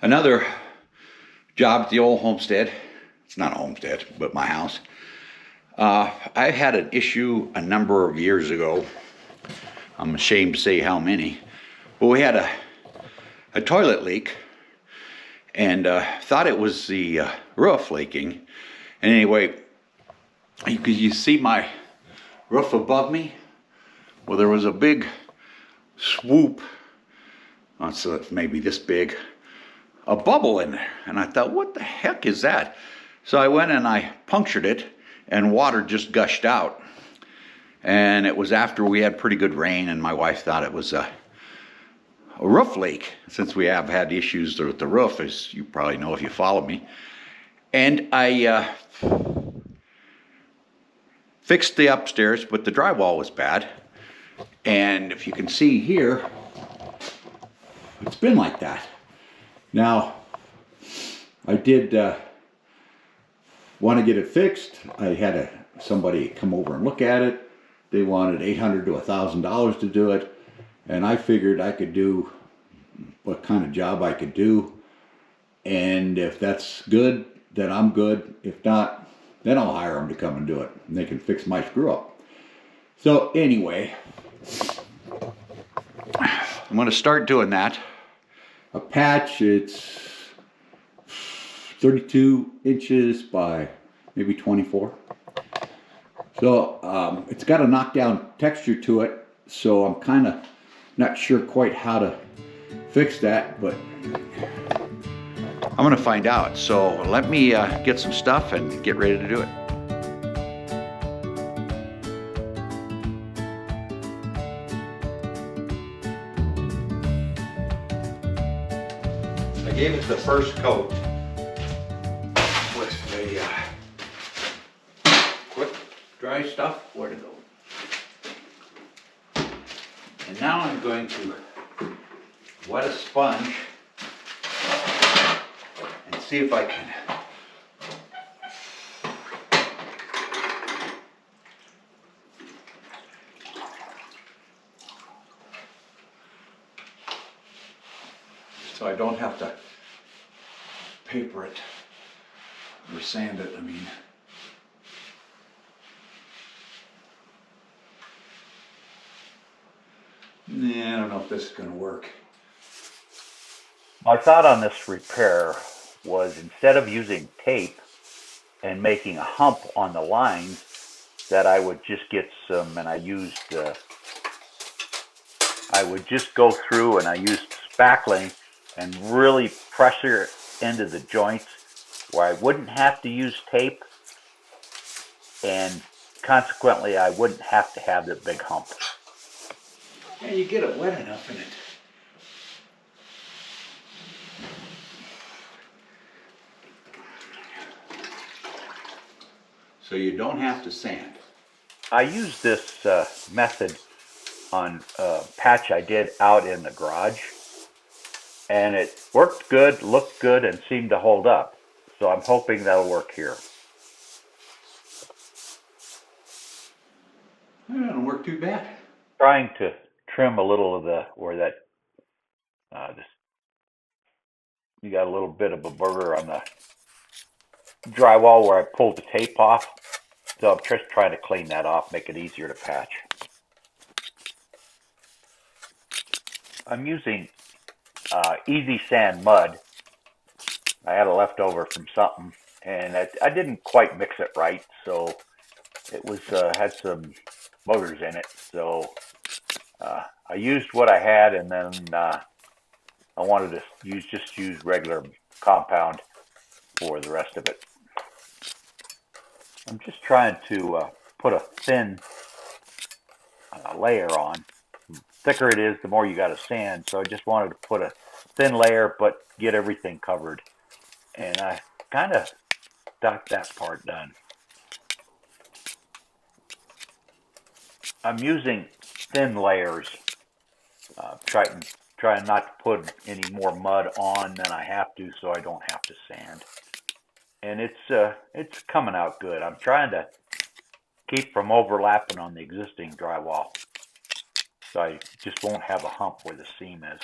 Another job at the old homestead. It's not a homestead, but my house. I had an issue a number of years ago. I'm ashamed to say how many. But we had a toilet leak and thought it was the roof leaking. And anyway, you see my roof above me? Well, there was a big swoop, so maybe this big, a bubble in there. And I thought, what the heck is that? So I went and I punctured it, and water just gushed out. And it was after we had pretty good rain, and my wife thought it was a roof leak, since we have had issues with the roof, as you probably know if you follow me. And I fixed the upstairs, but the drywall was bad. And if you can see here, it's been like that. Now, I did want to get it fixed. I had somebody come over and look at it. They wanted $800 to $1,000 to do it. And I figured I could do what kind of job I could do. And if that's good, then I'm good. If not, then I'll hire them to come and do it. And they can fix my screw up. So anyway, I'm going to start doing that. A patch, it's 32 inches by maybe 24. So it's got a knockdown texture to it. So I'm kind of not sure quite how to fix that, but I'm going to find out. So let me get some stuff and get ready to do it. I gave it the first coat with the quick dry stuff. Where'd it go? And now I'm going to wet a sponge and see if I can so I don't have to paper it or sand it, I mean. Nah, I don't know if this is going to work. My thought on this repair was, instead of using tape and making a hump on the lines, that I would just get some, and I would just go through and I used spackling and really pressure into the joints where I wouldn't have to use tape, and consequently I wouldn't have to have the big hump. Yeah, you get it wet enough in it. So you don't have to sand. I used this method on a patch I did out in the garage, and it worked good, looked good, and seemed to hold up. So I'm hoping that'll work here. It doesn't work too bad. Trying to trim a little of where that you got a little bit of a burr on the drywall where I pulled the tape off. So I'm just trying to clean that off, make it easier to patch. I'm using Easy Sand mud. I had a leftover from something, and I didn't quite mix it right, so it was had some motors in it. So I used what I had, and then I wanted to just use regular compound for the rest of it. I'm just trying to put a thin layer on. The thicker it is, the more you got to sand. So I just wanted to put a thin layer, but get everything covered. And I kind of got that part done. I'm using thin layers, trying not to put any more mud on than I have to, so I don't have to sand. And it's coming out good. I'm trying to keep from overlapping on the existing drywall, so I just won't have a hump where the seam is.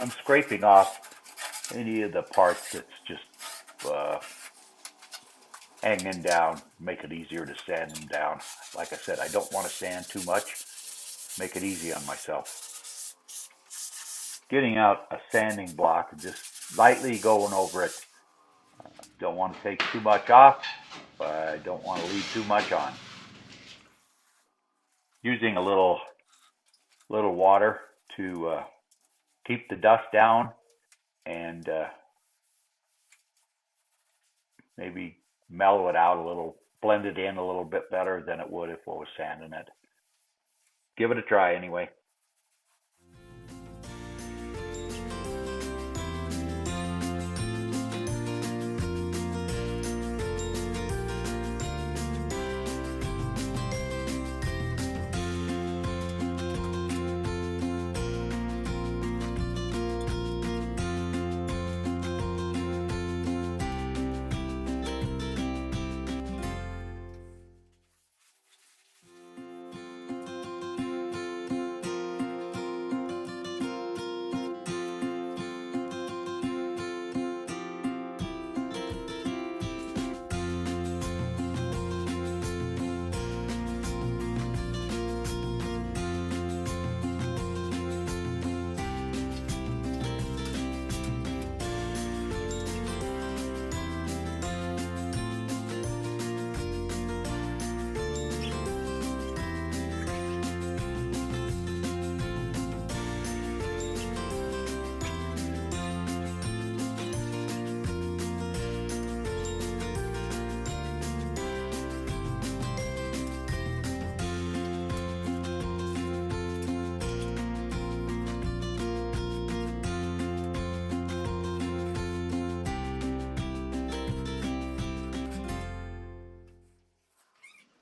I'm scraping off any of the parts that's just hanging down, make it easier to sand them down. Like I said, I don't want to sand too much, make it easy on myself. Getting out a sanding block and just lightly going over it. Don't want to take too much off, but I don't want to leave too much on. Using a little water to keep the dust down and maybe mellow it out a little, blend it in a little bit better than it would if I was sanding it. Give it a try anyway.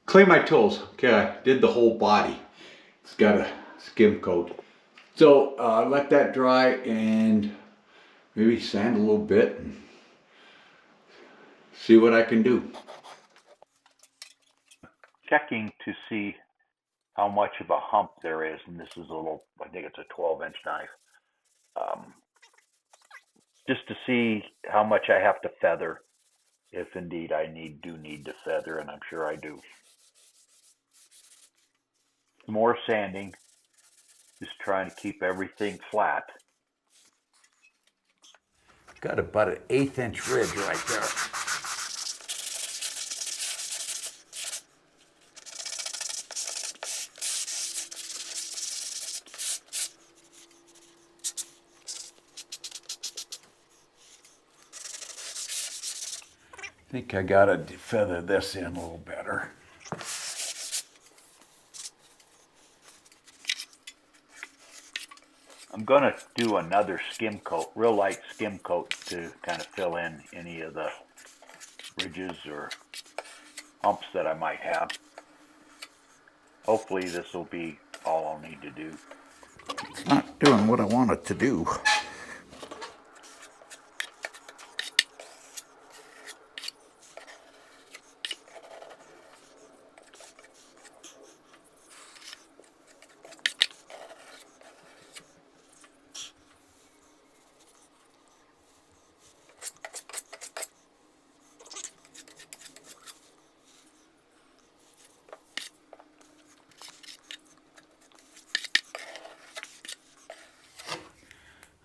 Clean my tools. Okay, I did the whole body. It's got a skim coat. So let that dry and maybe sand a little bit and see what I can do. Checking to see how much of a hump there is, and this is a little, I think it's a 12-inch knife. Just to see how much I have to feather, if indeed I do need to feather, and I'm sure I do. More sanding, just trying to keep everything flat. Got about an 1/8 inch ridge right there. I think I gotta feather this in a little better. I'm gonna do another skim coat, real light skim coat, to kind of fill in any of the ridges or humps that I might have. Hopefully this will be all I'll need to do. It's not doing what I want it to do.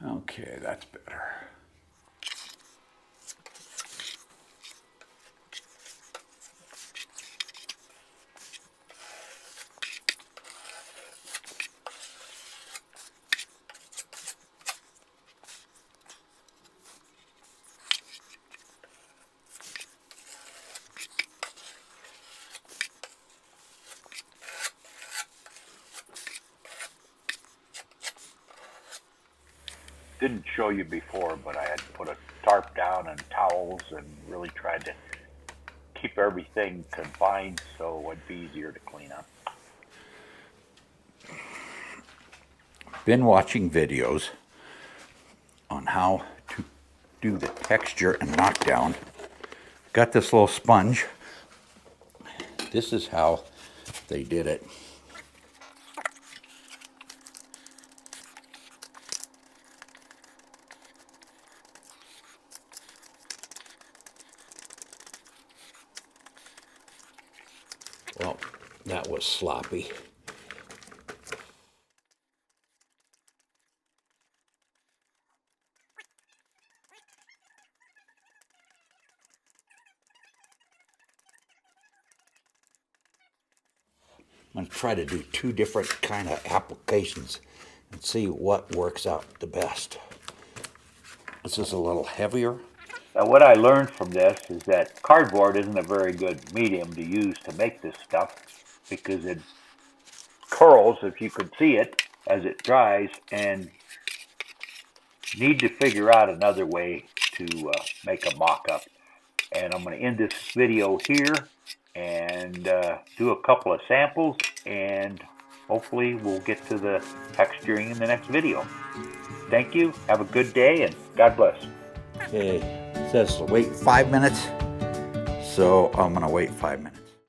Okay, that's better. Didn't show you before, but I had put a tarp down and towels and really tried to keep everything confined so it'd be easier to clean up. Been watching videos on how to do the texture and knockdown. Got this little sponge. This is how they did it. Well, that was sloppy. I'm going to try to do two different kind of applications and see what works out the best. This is a little heavier. Now, what I learned from this is that cardboard isn't a very good medium to use to make this stuff because it curls, if you could see it, as it dries, and need to figure out another way to make a mock-up. And I'm going to end this video here and do a couple of samples, and hopefully we'll get to the texturing in the next video. Thank you. Have a good day, and God bless. Okay, it says to wait 5 minutes, so I'm going to wait 5 minutes.